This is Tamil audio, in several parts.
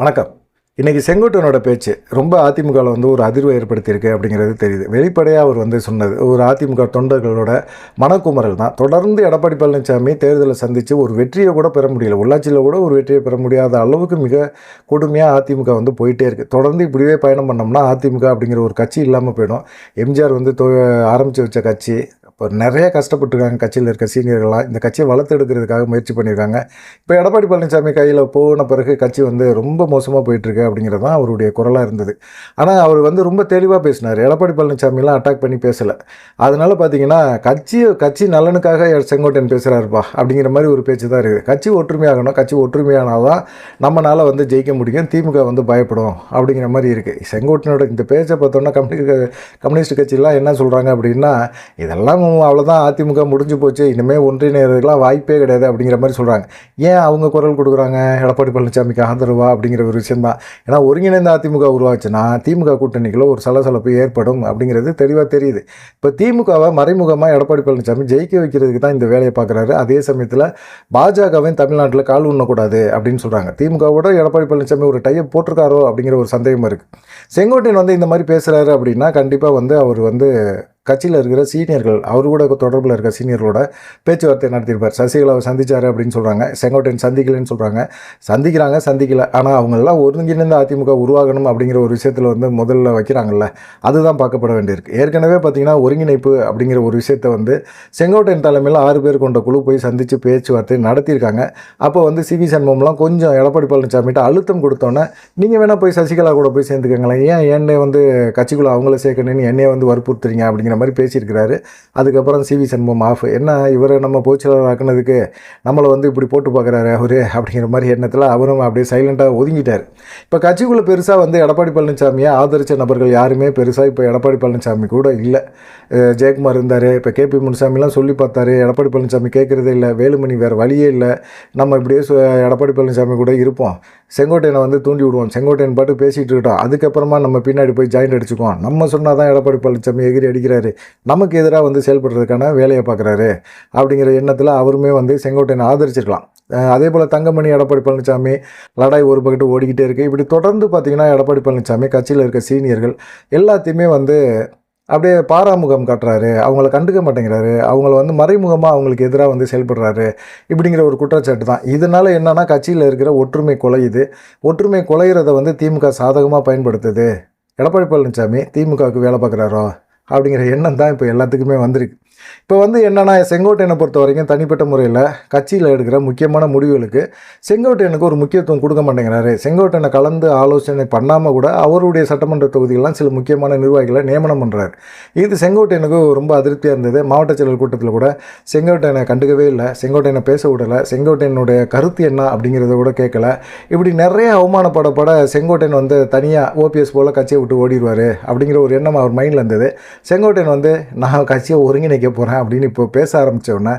வணக்கம். இன்றைக்கி செங்கோட்டையனோட பேச்சு ரொம்ப அதிமுகவில் வந்து ஒரு அதிர்வை ஏற்படுத்தியிருக்கு அப்படிங்கிறது தெரியுது. வெளிப்படையாக அவர் வந்து சொன்னது ஒரு அதிமுக தொண்டர்களோட மனக்குமரல் தான். தொடர்ந்து எடப்பாடி பழனிசாமி தேர்தலை சந்தித்து ஒரு வெற்றியை கூட பெற முடியல. உள்ளாட்சியில் கூட ஒரு வெற்றியை பெற முடியாத அளவுக்கு மிக கொடுமையாக அதிமுக வந்து போயிட்டே இருக்குது. தொடர்ந்து இப்படியே பயணம் பண்ணோம்னா அதிமுக அப்படிங்கிற ஒரு கட்சி இல்லாமல் போயிடும். எம்ஜிஆர் வந்து ஆரம்பித்து வச்ச கட்சி இப்போ நிறைய கஷ்டப்பட்டுருக்காங்க. கட்சியில் இருக்க சீனியர்கள்லாம் இந்த கட்சியை வளர்த்தெடுக்கிறதுக்காக முயற்சி பண்ணியிருக்காங்க. இப்போ எடப்பாடி பழனிசாமி கையில் போன பிறகு கட்சி வந்து ரொம்ப மோசமாக போயிட்டுருக்கு அப்படிங்கிறது தான் அவருடைய குரலாக இருந்தது. ஆனால் அவர் வந்து ரொம்ப தெளிவாக பேசினார். எடப்பாடி பழனிசாமிலாம் அட்டாக் பண்ணி பேசலை. அதனால் பார்த்தீங்கன்னா கட்சி நலனுக்காக செங்கோட்டையன் பேசுகிறாருப்பா அப்படிங்கிற மாதிரி ஒரு பேச்சு தான் இருக்குது. கட்சி ஒற்றுமையாகணும். கட்சி ஒற்றுமையானால் தான் நம்மளால் வந்து ஜெயிக்க முடியும். திமுக வந்து பயப்படும் அப்படிங்கிற மாதிரி இருக்குது. செங்கோட்டையனோட இந்த பேச்சை பார்த்தோன்னா கம்யூனிஸ்ட் கட்சியெலாம் என்ன சொல்கிறாங்க அப்படின்னா, இதெல்லாம் அவ்வளோதான், அதிமுக முடிஞ்சு போச்சு, இனிமேல் ஒன்றிணைறதுக்கெலாம் வாய்ப்பே கிடையாது அப்படிங்கிற மாதிரி சொல்கிறாங்க. ஏன் அவங்க குரல் கொடுக்குறாங்க எடப்பாடி பழனிசாமிக்கு ஆதரவா அப்படிங்கிற ஒரு விஷயந்தான். ஏன்னா ஒருங்கிணைந்த அதிமுக உருவாச்சுன்னா திமுக கூட்டணிக்குள்ள ஒரு சலசலப்பு ஏற்படும் அப்படிங்கிறது தெளிவாக தெரியுது. இப்போ திமுகவை மறைமுகமாக எடப்பாடி பழனிசாமி ஜெயிக்க வைக்கிறதுக்கு தான் இந்த வேலையை பார்க்குறாரு. அதே சமயத்தில் பாஜகவின் தமிழ்நாட்டில் கால் உண்ணக்கூடாது அப்படின்னு சொல்கிறாங்க. திமுகவோட எடப்பாடி பழனிசாமி ஒரு டையை போட்டிருக்காரோ அப்படிங்கிற ஒரு சந்தேகம் இருக்குது. செங்கோட்டையன் வந்து இந்த மாதிரி பேசுகிறாரு அப்படின்னா கண்டிப்பாக வந்து அவர் வந்து கட்சியில் இருக்கிற சீனியர்கள், அவர் கூட தொடர்பில் இருக்க சீனியர்களோட பேச்சுவார்த்தை நடத்தியிருப்பார். சசிகலாவை சந்தித்தார் அப்படின்னு சொல்கிறாங்க. செங்கோட்டையன் சந்திக்கலைன்னு சொல்கிறாங்க. சந்திக்கலை. ஆனால் அவங்களெல்லாம் ஒருங்கிணைந்த அதிமுக உருவாகணும் அப்படிங்கிற ஒரு விஷயத்தில் வந்து முதல்ல வைக்கிறாங்கல்ல, அதுதான் பார்க்கப்பட வேண்டியிருக்கு. ஏற்கனவே பார்த்திங்கன்னா ஒருங்கிணைப்பு அப்படிங்கிற ஒரு விஷயத்தை வந்து செங்கோட்டையன் தலைமையில் 6 பேர் கொண்ட குழு போய் சந்தித்து பேச்சுவார்த்தை நடத்தியிருக்காங்க. அப்போ வந்து சிவி சண்முகம்லாம் கொஞ்சம் எடப்பாடி பழனிசாமிகிட்ட அழுத்தம் கொடுத்தோன்னே, நீங்கள் வேணால் போய் சசிகலா கூட போய் சேர்ந்துக்கங்களேன், ஏன் என்னை வந்து கட்சிக்குள்ளே அவங்கள சேர்க்கணுன்னு என்னையை வந்து வற்புறுத்துறீங்க அப்படிங்கிற மாதிரி பேசியிருக்கிறாரு. அதுக்கப்புறம் சிவி சண்முகம் ஆஃப். என்ன இவரை நம்ம பொதுச்செயலாளர் ஆக்குனதுக்கு நம்மளை வந்து இப்படி போட்டு பார்க்குறாரு அவரு அப்படிங்கிற மாதிரி எண்ணத்தில் அவரும் அப்படியே சைலண்ட்டாக ஒதுங்கிட்டார். இப்போ கட்சிக்குள்ளே பெருசாக வந்து எடப்பாடி பழனிசாமியை ஆதரித்த நபர்கள் யாருமே பெருசாக இப்போ எடப்பாடி பழனிசாமி கூட இல்லை. ஜெயக்குமார் இருந்தார், இப்போ கேபி முனுசாமிலாம் சொல்லி பார்த்தாரு, எடப்பாடி பழனிசாமி கேட்குறதே இல்லை. வேலுமணி வேறு வழியே இல்லை, நம்ம இப்படியே எடப்பாடி பழனிசாமி கூட இருப்போம், செங்கோட்டையனை வந்து தூண்டி விடுவோம், செங்கோட்டையன் பாட்டு பேசிகிட்டு இருக்கட்டும், அதுக்கப்புறமா நம்ம பின்னாடி போய் ஜாயிண்ட் அடிச்சுக்குவோம், நம்ம சொன்னால் தான் எடப்பாடி பழனிசாமி எகிரி அடிக்கிறாரு, நமக்கு எதிராக வந்து செயல்படுறதுக்கான வேலையை பார்க்குறாரு அப்படிங்கிற எண்ணத்தில் அவருமே வந்து செங்கோட்டையனை ஆதரிச்சிருக்கலாம். அதே போல் தங்கமணி எடப்பாடி பழனிசாமி லடாய் ஒரு பக்கத்து ஓடிக்கிட்டே இருக்குது. இப்படி தொடர்ந்து பார்த்திங்கன்னா எடப்பாடி பழனிசாமி கட்சியில் இருக்க சீனியர்கள் எல்லாத்தையுமே வந்து அப்படியே பாராமுகம் காட்டுறாரு, அவங்கள கண்டுக்க மாட்டேங்கிறாரு, அவங்கள வந்து மறைமுகமாக அவங்களுக்கு எதிராக வந்து செயல்படுறாரு இப்படிங்கிற ஒரு குற்றச்சாட்டு தான். இதனால் என்னென்னா கட்சியில் இருக்கிற ஒற்றுமை குலையுது. ஒற்றுமை குலையிறதை வந்து திமுக சாதகமாக பயன்படுத்துது. எடப்பாடி பழனிசாமி திமுகவுக்கு வேலை பார்க்குறாரோ அப்படிங்கிற எண்ணம் தான் இப்போ எல்லாத்துக்குமே வந்திருக்கு. இப்போ வந்து என்னென்னா செங்கோட்டையனை பொறுத்த வரைக்கும் தனிப்பட்ட முறையில் கட்சியில் எடுக்கிற முக்கியமான முடிவுகளுக்கு செங்கோட்டையனுக்கு ஒரு முக்கியத்துவம் கொடுக்க மாட்டேங்கிறாரு. செங்கோட்டையனை கலந்து ஆலோசனை பண்ணாமல் கூட அவருடைய சட்டமன்ற தொகுதிகள்லாம் சில முக்கியமான நிர்வாகிகளை நியமனம் பண்ணுறாரு. இது செங்கோட்டையனுக்கு ரொம்ப அதிருப்தியாக இருந்தது. மாவட்ட செயலர் கூட்டத்தில் கூட செங்கோட்டையனை கண்டுக்கவே இல்லை, செங்கோட்டையனை பேச விடலை, செங்கோட்டையனுடைய கருத்து என்ன அப்படிங்கிறத கூட கேட்கல. இப்படி நிறைய அவமானப்படப்பட செங்கோட்டையன் வந்து தனியாக ஓபிஎஸ் போல் கட்சியை விட்டு ஓடிடுவார் அப்படிங்கிற ஒரு எண்ணம் அவர் மைண்டில் இருந்தது. செங்கோட்டையன் வந்து நான் கட்சியை ஒருங்கிணைக்க போகிறேன் அப்படின்னு இப்போ பேச ஆரம்பித்தோடனே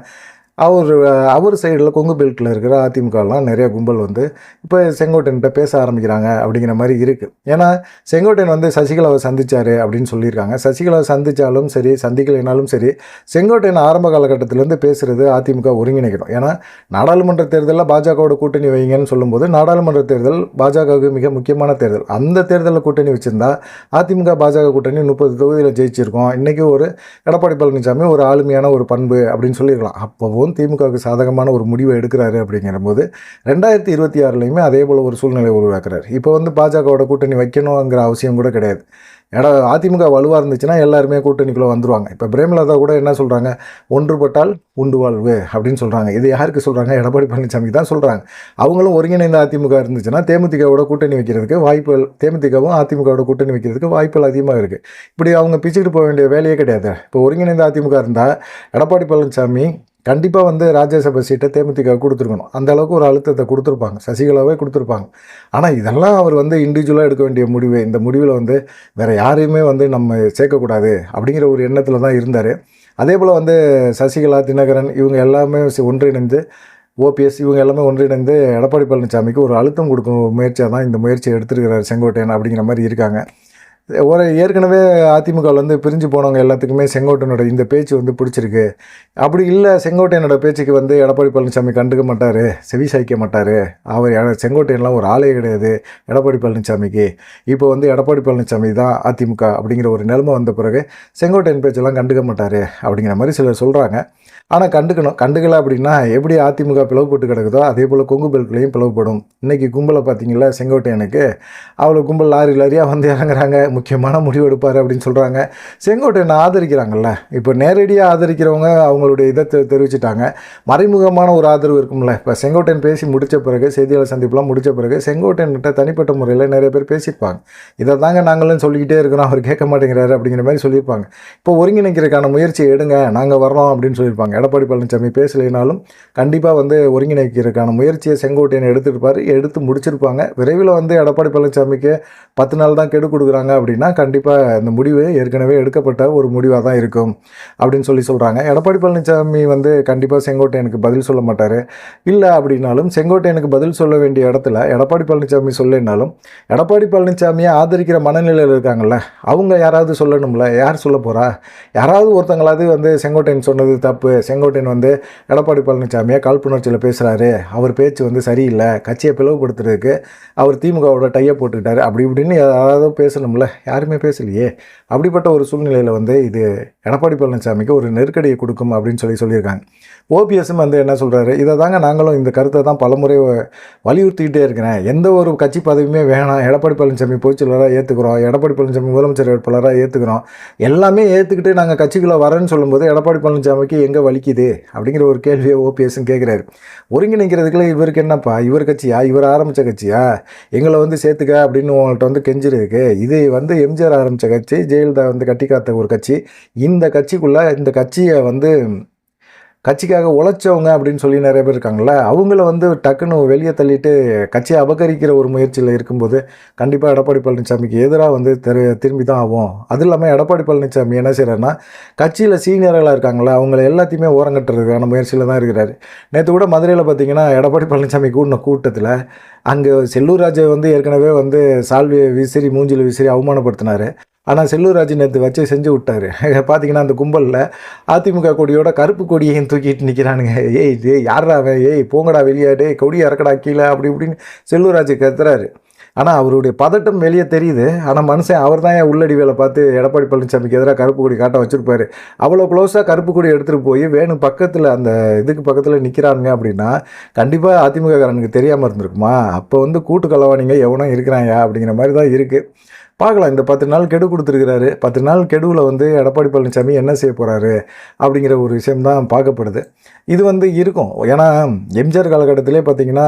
அவர் சைடில் கொங்கு பெல்ட்டில் இருக்கிற அதிமுகலாம் நிறைய கும்பல் வந்து இப்போ செங்கோட்டையன்கிட்ட பேச ஆரம்பிக்கிறாங்க அப்படிங்கிற மாதிரி இருக்குது. ஏன்னா செங்கோட்டையன் வந்து சசிகலாவை சந்தித்தார் அப்படின்னு சொல்லியிருக்காங்க. சசிகலாவை சந்தித்தாலும் சரி சந்திக்கலைனாலும் சரி செங்கோட்டையன் ஆரம்ப காலகட்டத்திலேருந்து பேசுகிறது அதிமுக ஒருங்கிணைக்கணும். ஏன்னா நாடாளுமன்ற தேர்தலில் பாஜகவோட கூட்டணி வைங்கன்னு சொல்லும்போது நாடாளுமன்ற தேர்தல் பாஜகவுக்கு மிக முக்கியமான தேர்தல். அந்த தேர்தலில் கூட்டணி வச்சுருந்தா அதிமுக பாஜக கூட்டணி 30 தொகுதியில் ஜெயிச்சிருக்கோம். இன்றைக்கி ஒரு எடப்பாடி பழனிசாமி ஒரு ஆளுமையான ஒரு பண்பு அப்படின்னு சொல்லியிருக்கலாம். அப்போவும் திமுகவுக்கு சாதகமான ஒரு முடிவை எடுக்கிறாரு. அப்படிங்கிற போது 2026லையுமே அதே போல் ஒரு சூழ்நிலை உருவாக்குறாரு. இப்போ வந்து பாஜகவோட கூட்டணி வைக்கணுங்கிற அவசியம் கூட கிடையாது. அதிமுக வலுவாக இருந்துச்சுன்னா எல்லாருமே கூட்டணிக்குள்ளே வந்துடுவாங்க. இப்போ பிரேமலதா கூட என்ன சொல்கிறாங்க, ஒன்றுபட்டால் உண்டு வாழ்வு அப்படின்னு சொல்கிறாங்க. இது யாருக்கு சொல்கிறாங்க? எடப்பாடி பழனிசாமிக்கு தான் சொல்கிறாங்க. அவங்களும் ஒருங்கிணைந்த அதிமுக இருந்துச்சுன்னா தேமுதிகவோட கூட்டணி வைக்கிறதுக்கு வாய்ப்புகள், தேமுதிகவும் அதிமுகவோட கூட்டணி வைக்கிறதுக்கு வாய்ப்புகள் அதிகமாக இருக்குது. இப்படி அவங்க பிச்சுக்கிட்டு போக வேண்டிய வேலையே கிடையாது. இப்போ ஒருங்கிணைந்த அதிமுக இருந்தால் எடப்பாடி பழனிசாமி கண்டிப்பாக வந்து ராஜ்யசபா சீட்டை தேமுதிக கொடுத்துருக்கணும். அந்த அளவுக்கு ஒரு அழுத்தத்தை கொடுத்துருப்பாங்க, சசிகலாவே கொடுத்துருப்பாங்க. ஆனால் இதெல்லாம் அவர் வந்து இண்டிவிஜுவலாக எடுக்க வேண்டிய முடிவு. இந்த முடிவில் வந்து வேறு யாரையுமே வந்து நம்ம சேர்க்கக்கூடாது அப்படிங்கிற ஒரு எண்ணத்தில் தான் இருந்தார். அதே போல் வந்து சசிகலா, தினகரன் இவங்க எல்லாமே ஒன்றிணைந்து, ஓபிஎஸ் இவங்க எல்லாமே ஒன்றிணைந்து எடப்பாடி பழனிசாமிக்கு ஒரு அழுத்தம் கொடுக்கும் முயற்சியாக தான் இந்த முயற்சியை எடுத்துருக்கிறார் செங்கோட்டையன் அப்படிங்கிற மாதிரி இருக்காங்க. ஏற்கனவே அதிமுகவில் வந்து பிரிஞ்சு போனவங்க எல்லாத்துக்குமே செங்கோட்டையனோட இந்த பேச்சு வந்து பிடிச்சிருக்கு. அப்படி இல்லை, செங்கோட்டையனோட பேச்சுக்கு வந்து எடப்பாடி பழனிசாமி கண்டுக்க மாட்டார், செவி சாய்க்க மாட்டார், செங்கோட்டையன்லாம் ஒரு ஆளே கிடையாது எடப்பாடி பழனிசாமிக்கு, இப்போ வந்து எடப்பாடி பழனிசாமி தான் அதிமுக அப்படிங்கிற ஒரு நிலைமை வந்த பிறகு செங்கோட்டையன் பேச்செல்லாம் கண்டுக்க மாட்டார் அப்படிங்கிற மாதிரி சிலர் சொல்கிறாங்க. ஆனால் கண்டுக்கலை அப்படின்னா எப்படி அதிமுக பிளவுபட்டு கிடக்குதோ அதே போல் கொங்கு பெல்ட்லேயும் பிளவுபடும். இன்றைக்கி கும்பலை பார்த்தீங்களா, செங்கோட்டையனுக்கு அவ்வளோ கும்பல் லாரியாக வந்து இறங்குறாங்க, முக்கியமான முடிவு எடுப்பார் அப்படின்னு சொல்கிறாங்க. செங்கோட்டையனை ஆதரிக்கிறாங்கல்ல, இப்போ நேரடியாக ஆதரிக்கிறவங்க அவங்களுடைய இதை தெரிவிச்சிட்டாங்க. மறைமுகமான ஒரு ஆதரவு இருக்கும்ல. இப்போ செங்கோட்டையன் பேசி முடித்த பிறகு, செய்தியாளர் சந்திப்புலாம் முடித்த பிறகு செங்கோட்டையன்கிட்ட தனிப்பட்ட முறையில் நிறைய பேர் பேசியிருப்பாங்க. இதை தாங்க நாங்களும் சொல்லிக்கிட்டே இருக்கிறோம், அவர் கேட்க மாட்டேங்கிறாரு அப்படிங்கிற மாதிரி சொல்லியிருப்பாங்க. இப்போ ஒருங்கிணைக்கிறதுக்கான முயற்சியை எடுங்க, நாங்கள் வர்றோம் அப்படின்னு சொல்லியிருப்பாங்க. எடப்பாடி பழனிசாமி பேசலைனாலும் கண்டிப்பாக வந்து ஒருங்கிணைக்கிறதுக்கான முயற்சியை செங்கோட்டையன் எடுத்து முடிச்சிருப்பாங்க. விரைவில் வந்து எடப்பாடி பழனிசாமிக்கு 10 நாள் தான் கெடு கொடுக்குறாங்க அப்படின்னா கண்டிப்பாக இந்த முடிவு ஏற்கனவே எடுக்கப்பட்ட ஒரு முடிவாக தான் இருக்கும் அப்படின்னு சொல்கிறாங்க. எடப்பாடி பழனிசாமி வந்து கண்டிப்பாக செங்கோட்டையனுக்கு பதில் சொல்ல மாட்டார். இல்லை அப்படின்னாலும் செங்கோட்டையனுக்கு பதில் சொல்ல வேண்டிய இடத்துல எடப்பாடி பழனிசாமி சொல்லினாலும் எடப்பாடி பழனிசாமியை ஆதரிக்கிற மனநிலையில் இருக்காங்கல்ல, அவங்க யாராவது சொல்லணும்ல. யார் சொல்ல போகிறா? யாராவது ஒருத்தங்களாவது வந்து செங்கோட்டையன் சொன்னது தப்பு, செங்கோட்டையன் வந்து எடப்பாடி பழனிசாமியை காழ்ப்புணர்ச்சியில் பேசுகிறாரு, அவர் பேச்சு வந்து சரியில்லை, கட்சியை பிளவுபடுத்துறதுக்கு அவர் திமுகவோட டையை போட்டுக்கிட்டாரு அப்படி இப்படின்னு யாராவது பேசணும்ல. யாருமே பேசலையே. அப்படிப்பட்ட ஒரு சூழ்நிலையில் வந்து இது எடப்பாடி பழனிசாமிக்கு ஒரு நெருக்கடியை கொடுக்கும் அப்படின்னு சொல்லியிருக்காங்க. ஓபிஎஸும் வந்து என்ன சொல்கிறாரு, இதை தாங்க நாங்களும் இந்த கருத்தை தான் பலமுறை வலியுறுத்திக்கிட்டே இருக்கிறேன். எந்த ஒரு கட்சி பதவியுமே வேணாம், எடப்பாடி பழனிசாமி பொதுச்செயலாளராக ஏற்றுக்கிறோம், எடப்பாடி பழனிசாமி முதலமைச்சர் வேட்பாளராக ஏற்றுக்கிறோம், எல்லாமே ஏற்றுக்கிட்டு நாங்கள் கட்சிக்குள்ளே வரேன்னு சொல்லும்போது எடப்பாடி பழனிசாமிக்கு எங்கே வலிக்குது அப்படிங்கிற ஒரு கேள்வியை ஓபிஎஸ்ன்னு கேட்குறாரு. ஒருங்கிணைக்கிறதுக்குள்ள இவருக்கு என்னப்பா, இவர் கட்சியா, இவர் ஆரம்பித்த கட்சியா, எங்களை வந்து சேர்த்துக்க அப்படின்னு உங்கள்கிட்ட வந்து கெஞ்சிருக்கு. இது வந்து எம்ஜிஆர் ஆரம்பித்த கட்சி, ஜெயலலிதா வந்து கட்டி காத்த ஒரு கட்சி. இந்த கட்சிக்குள்ளே இந்த கட்சியை வந்து கட்சிக்காக உழைச்சவங்க அப்படின்னு சொல்லி நிறைய பேர் இருக்காங்களே, அவங்கள வந்து டக்குன்னு வெளியே தள்ளிட்டு கட்சியை அபகரிக்கிற ஒரு முயற்சியில் இருக்கும்போது கண்டிப்பாக எடப்பாடி பழனிசாமிக்கு எதிராக வந்து திரும்பி தான் ஆகும். அது இல்லாமல் எடப்பாடி பழனிசாமி என்ன செய்கிறாருன்னா, கட்சியில் சீனியர்களாக இருக்காங்களே அவங்கள எல்லாத்தையுமே ஓரங்கட்டுறதுக்கான முயற்சியில் தான் இருக்கிறாரு. நேற்று கூட மதுரையில் பார்த்தீங்கன்னா எடப்பாடி பழனிசாமி கூடின கூட்டத்தில் அங்கே செல்லூர் ராஜை வந்து ஏற்கனவே வந்து சால்வியை விசிறி மூஞ்சில் விசிறி அவமானப்படுத்தினார். ஆனால் செல்லூர் ராஜு நேற்று வச்சு செஞ்சு விட்டார். பார்த்தீங்கன்னா அந்த கும்பலில் அதிமுக கொடியோட கருப்பு கொடியையும் தூக்கிட்டு நிற்கிறானுங்க. ஏய் யாரா அவன், போங்கடா வெளியாடே, கொடியை இறக்கடா கீழே அப்படி இப்படின்னு செல்லூர் ராஜு கத்துறாரு. ஆனால் அவருடைய பதட்டம் வெளியே தெரியுது. ஆனால் மனுஷன் அவர் தான் உள்ளடி வேலை பார்த்து எடப்பாடி பழனிசாமிக்கு எதிராக கருப்பு கொடி காட்ட வச்சுருப்பாரு. அவ்வளோ க்ளோஸாக கருப்பு கொடி எடுத்துகிட்டு போய் வேணும் பக்கத்தில் அந்த இதுக்கு பக்கத்தில் நிற்கிறானுங்க அப்படின்னா கண்டிப்பாக அதிமுககாரனுக்கு தெரியாமல் இருந்திருக்குமா? அப்போ வந்து கூட்டு கலவானிங்க எவனோ இருக்கிறாங்க அப்படிங்கிற மாதிரி தான் இருக்குது. பார்க்கலாம். இந்த 10 நாள் கெடு கொடுத்துருக்கிறாரு. 10 நாள் கெடுவில் வந்து எடப்பாடி பழனிசாமி என்ன செய்ய போகிறாரு அப்படிங்கிற ஒரு விஷயம்தான் பார்க்கப்படுது. இது வந்து இருக்கும். ஏன்னா எம்ஜிஆர் காலகட்டத்திலே பார்த்திங்கன்னா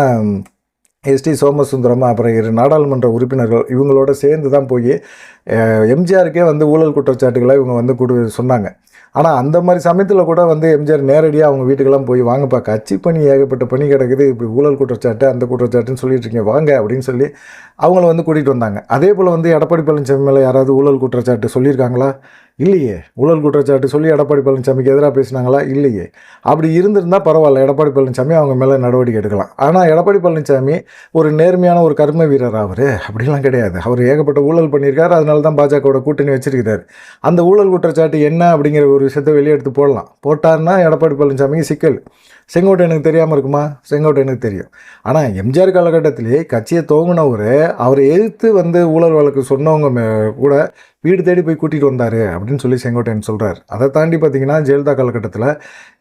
எஸ்டி சோமசுந்தரம் அப்புறம் 2 நாடாளுமன்ற உறுப்பினர்கள் இவங்களோட சேர்ந்து தான் போய் எம்ஜிஆருக்கே வந்து ஊழல் குற்றச்சாட்டுகளை இவங்க வந்து சொன்னாங்க. ஆனால் அந்த மாதிரி சமயத்தில் கூட வந்து எம்ஜிஆர் நேரடியாக அவங்க வீட்டுக்கெல்லாம் போய் வாங்கப்பா, கட்சி பணி ஏகப்பட்ட பணி கிடக்குது, இப்படி ஊழல் குற்றச்சாட்டு அந்த குற்றச்சாட்டுன்னு சொல்லிட்டு இருக்கீங்க வாங்க அப்படின்னு சொல்லி அவங்கள வந்து கூட்டிகிட்டு வந்தாங்க. அதே போல் வந்து எடப்பாடி பழனிசாமி மேலே யாராவது ஊழல் குற்றச்சாட்டு சொல்லியிருக்காங்களா? இல்லையே. ஊழல் குற்றச்சாட்டு சொல்லி எடப்பாடி பழனிசாமிக்கு எதிராக பேசினாங்களா? இல்லையே. அப்படி இருந்திருந்தால் பரவாயில்ல, எடப்பாடி பழனிசாமி அவங்க மேலே நடவடிக்கை எடுக்கலாம். ஆனால் எடப்பாடி பழனிசாமி ஒரு நேர்மையான ஒரு கர்ம வீரர். அவர் அப்படிலாம் கிடையாது. அவர் ஏகப்பட்ட ஊழல் பண்ணியிருக்காரு. அதனால தான் பாஜகவோட கூட்டணி வச்சிருக்கிறார். அந்த ஊழல் குற்றச்சாட்டு என்ன அப்படிங்கிற ஒரு விஷயத்தை வெளியெடுத்து போடலாம். போட்டார்னா எடப்பாடி பழனிசாமிக்கு சிக்கல். செங்கோட்டையனுக்கு தெரியாமல் இருக்குமா? செங்கோட்டையனுக்கு தெரியும். ஆனால் எம்ஜிஆர் காலகட்டத்திலே கட்சியை துவங்கினவர் அவரை எதிர்த்து வந்து ஊழல் வழக்கு சொன்னவங்க கூட வீடு தேடி போய் கூட்டிகிட்டு வந்தார் அப்படின்னு சொல்லி செங்கோட்டையன் சொல்கிறார். அதை தாண்டி பார்த்திங்கன்னா ஜெயலலிதா காலகட்டத்தில்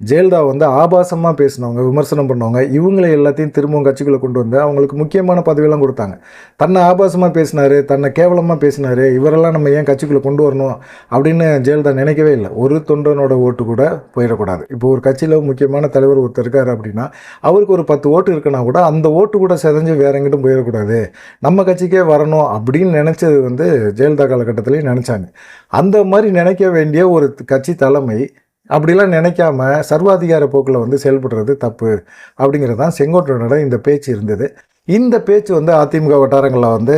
ஜெயலலிதா வந்து ஆபாசமாக பேசினவங்க, விமர்சனம் பண்ணவங்க, இவங்களை எல்லாத்தையும் திரும்பவும் கட்சிக்குள்ளே கொண்டு வந்து அவங்களுக்கு முக்கியமான பதவியெல்லாம் கொடுத்தாங்க. தன்னை ஆபாசமாக பேசினார், தன்னை கேவலமாக பேசினார், இவரெல்லாம் நம்ம ஏன் கட்சிக்குள்ளே கொண்டு வரணும் அப்படின்னு ஜெயலலிதா நினைக்கவே இல்லை. ஒரு தொண்டனோட ஓட்டு கூட போயிடக்கூடாது. இப்போ ஒரு கட்சியில் முக்கியமான தலைவர் ஒருத்தர் இருக்கார் அப்படின்னா அவருக்கு ஒரு 10 ஓட்டு இருக்குன்னா கூட அந்த ஓட்டு கூட செதஞ்சு வேற எங்கிட்டும் போயிடக்கூடாது, நம்ம கட்சிக்கே வரணும் அப்படின்னு நினச்சது வந்து ஜெயலலிதா காலகட்டத்திலேயே நினச்சாங்க. அந்த மாதிரி நினைக்க வேண்டிய ஒரு கட்சி தலைமை அப்படிலாம் நினைக்காம சர்வாதிகார போக்கில் வந்து செயல்படுறது தப்பு அப்படிங்கிறது தான் செங்கோட்டையனோட இந்த பேச்சு இருந்தது. இந்த பேச்சு வந்து அதிமுக வட்டாரங்களில் வந்து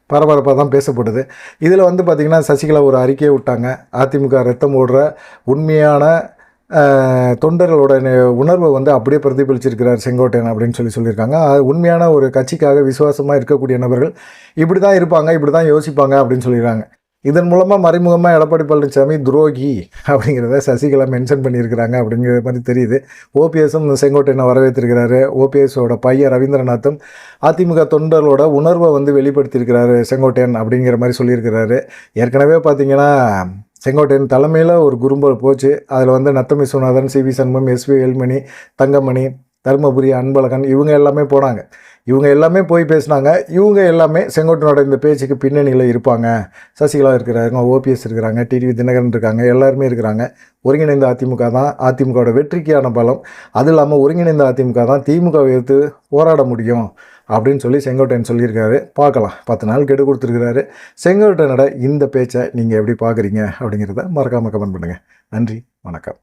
பரபரப்பாக தான் பேசப்படுது. இதில் வந்து பார்த்திங்கன்னா சசிகலா ஒரு அறிக்கையை விட்டாங்க. அதிமுக ரத்தம் ஓடுற உண்மையான தொண்டர்களோட உணர்வை வந்து அப்படியே பிரதிபலிச்சிருக்கிறார் செங்கோட்டையன் அப்படின்னு சொல்லியிருக்காங்க. உண்மையான ஒரு கட்சிக்காக விசுவாசமாக இருக்கக்கூடிய நபர்கள் இப்படி தான் இருப்பாங்க, இப்படி தான் யோசிப்பாங்க அப்படின்னு சொல்லிடுறாங்க. இதன் மூலமாக மறைமுகமாக எடப்பாடி பழனிசாமி துரோகி அப்படிங்கிறத சசிகலா மென்ஷன் பண்ணியிருக்கிறாங்க அப்படிங்கிற மாதிரி தெரியுது. ஓபிஎஸும் செங்கோட்டையனை வரவேற்றிருக்கிறாரு. ஓபிஎஸோட பையன் ரவீந்திரநாத்தும் அதிமுக தொண்டர்களோட உணர்வை வெளிப்படுத்தியிருக்கிறாரு செங்கோட்டையன் அப்படிங்கிற மாதிரி சொல்லியிருக்கிறாரு. ஏற்கனவே பார்த்தீங்கன்னா செங்கோட்டையன் தலைமையில் ஒரு குறும்பல் போச்சு. அதில் Natham Viswanathan, C V Shanmugam, S V Velmani, Thangamani, Dharmapuri Anbazhagan இவங்க எல்லாமே போனாங்க. இவங்க எல்லாமே போய் பேசினாங்க. இவங்க எல்லாமே செங்கோட்டையனோட இந்த பேச்சுக்கு பின்னணியில் இருப்பாங்க. சசிகலா இருக்கிறாங்க, ஓபிஎஸ் இருக்கிறாங்க, டிடிவி தினகரன் இருக்காங்க, எல்லாருமே இருக்கிறாங்க. ஒருங்கிணைந்த அதிமுக தான் அதிமுகவோட வெற்றிக்கான பலம். அது இல்லாமல் ஒருங்கிணைந்த அதிமுக தான் திமுகவை எதிர்த்து போராட முடியும் அப்படின்னு செங்கோட்டையன் சொல்லியிருக்காரு. பார்க்கலாம், 10 நாள் கெடு கொடுத்துருக்கிறாரு. செங்கோட்டையனோட இந்த பேச்சை நீங்கள் எப்படி பார்க்குறீங்க அப்படிங்கிறத மறக்காமல் கமெண்ட் பண்ணுங்கள். நன்றி, வணக்கம்.